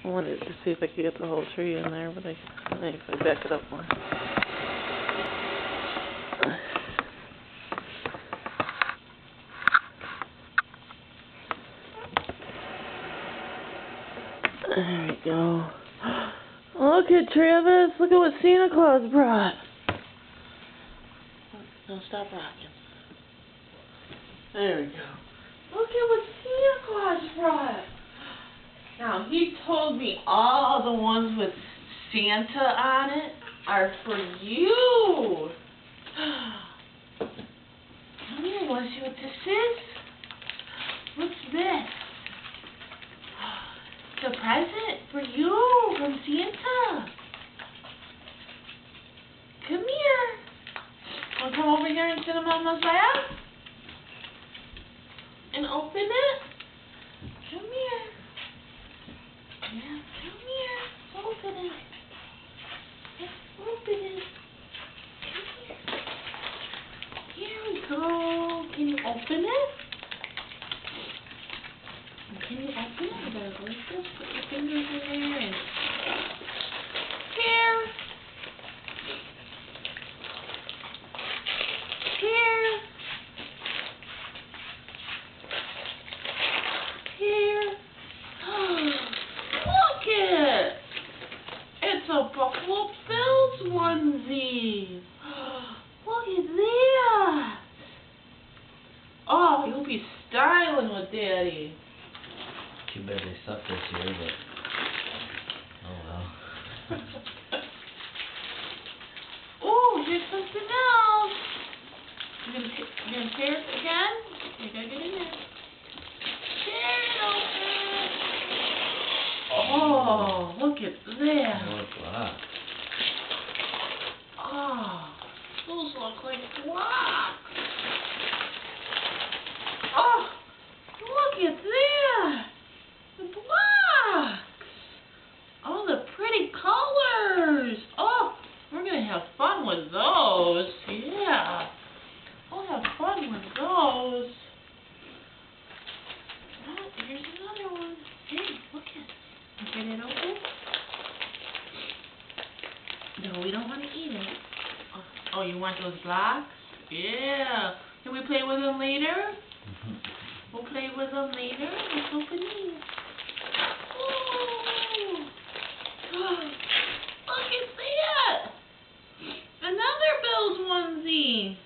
I wanted to see if I could get the whole tree in there, but I think if I back it up more. There we go. Look at Travis. Look at what Santa Claus brought. No, stop rocking. There we go. Look at what Santa Claus brought. Now, he told me all the ones with Santa on it are for you. Come here, I want to see what this is. What's this? It's a present for you from Santa. Come here. Want to come over here and sit on Mama's lap? And open it? Come here. Yeah, come here. Open it. Let's open it. Come here. Here we go. Can you open it? Can you open it? You better go like this. Put your fingers in there and here. Here. Here. Look it! It's a Buffalo Bills onesie. Look at that. Oh, you'll be styling with Daddy. Too bad they suck this year, but oh well. Oh, here's something else. You gonna tear it again? You gotta get in there. Tear it open. Oh, look at that. Oh, blocks. Oh, those look like blocks. Oh, look at that. The blocks. Oh, the pretty colors. Oh, we're going to have fun with those. Yeah. We'll have fun with those. Oh, here's another one. Hey, look at. Get it open? No, we don't want to eat it. Oh, you want those blocks? Yeah. Can we play with them later? We'll play with them later. Let's open these. Oh, look at that. Another Bills onesie.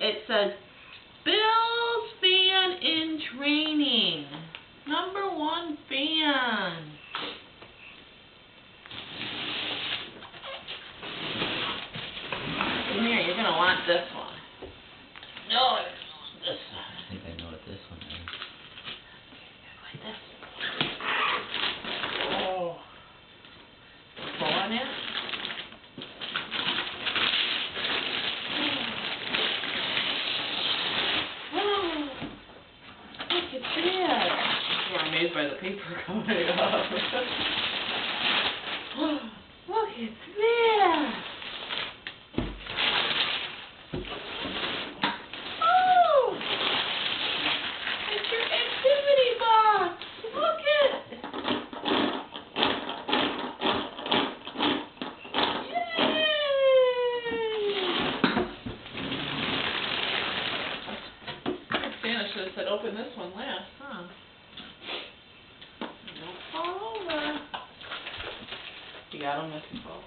It says, Bills fan in training. #1 fan. Come here, you're going to want this one. No, this one. I think I know what this one is. Like this. Oh. Pull on it. Oh. Look at that. We're amazed by the paper coming off. Look at that. Santa should have said open this one last, huh? Don't fall over. You got him, Missy Paul.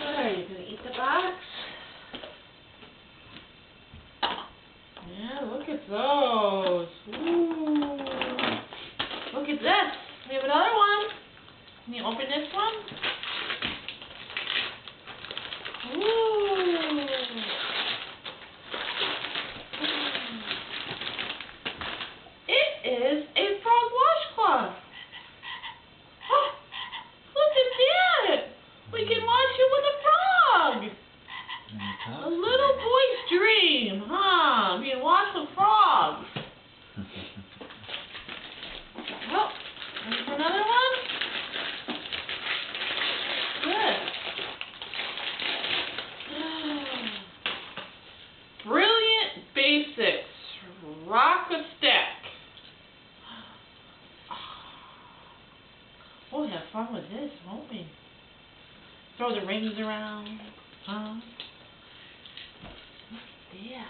Are you going to eat the box? Yeah, look at those. Ooh. Look at this. We have another one. Can you open this one? Ooh. It is a frog washcloth. Oh, look at that. We can wash it with a frog. A little boy's dream, huh? We can wash with frogs. Oh, there's another one. Good. Brilliant Basics Rock-A-Stack. fun with this, won't we? Throw the rings around, huh? Yeah.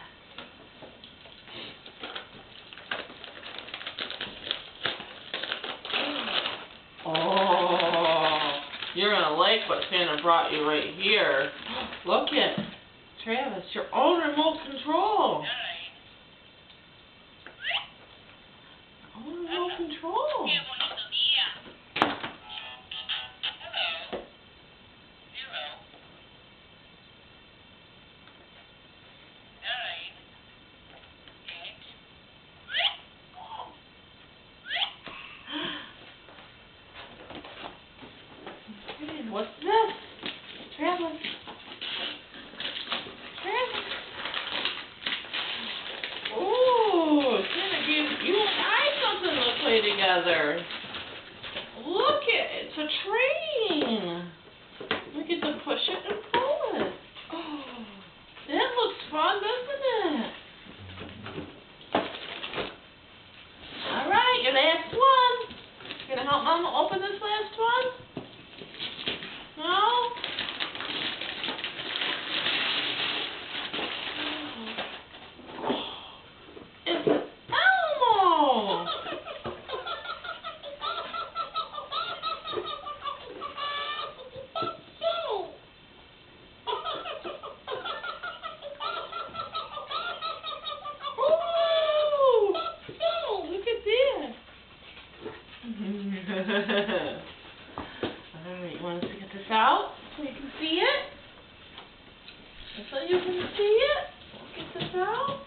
Oh, you're gonna like what Santa brought you right here. Look it, Travis, your own remote control. Own remote control. What's this? Travis. Travis. Ooh, Santa gave you and I something to play together. Look it, it's a train. We get to push it and pull it. Oh, that looks fun, doesn't it? Alright, your last one. You gonna help Mama open this last one? No? It's Elmo! Ooh! Look at this! Alright, you want us to get this out so you can see it? So you can see it? Get this out.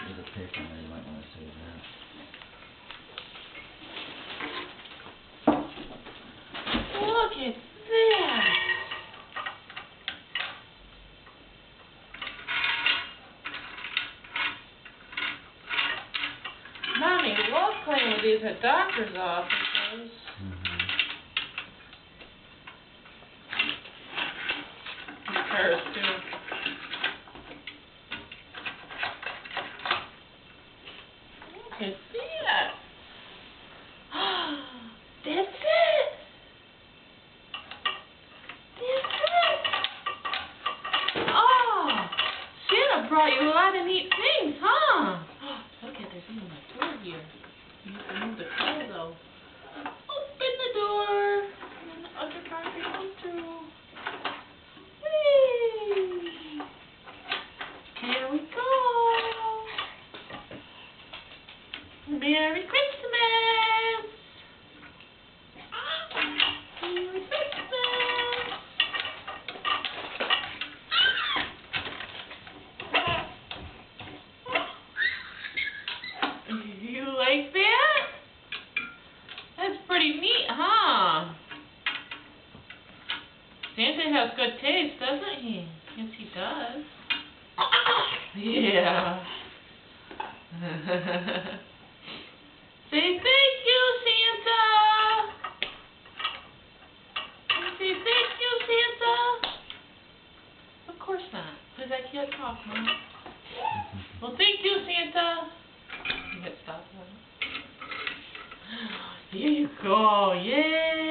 There's a paper there, you might want to save that. Look at that! Mommy loves playing with these at doctor's offices. Hers too. Look at that! That's it! Oh, Santa brought you a lot of neat things, huh? Look at there's even a door here. You have to move the car though. Open the door. And the other car can come through. Whee! Here we go. Merry Christmas! Merry Christmas! You like that? That's pretty neat, huh? Santa has good taste, doesn't he? Yes, he does. Yeah. Say thank you, Santa. Say thank you, Santa. Of course not, because I can't talk, Mom. Well, thank you, Santa. You hit stop on it. Here you go. Yay.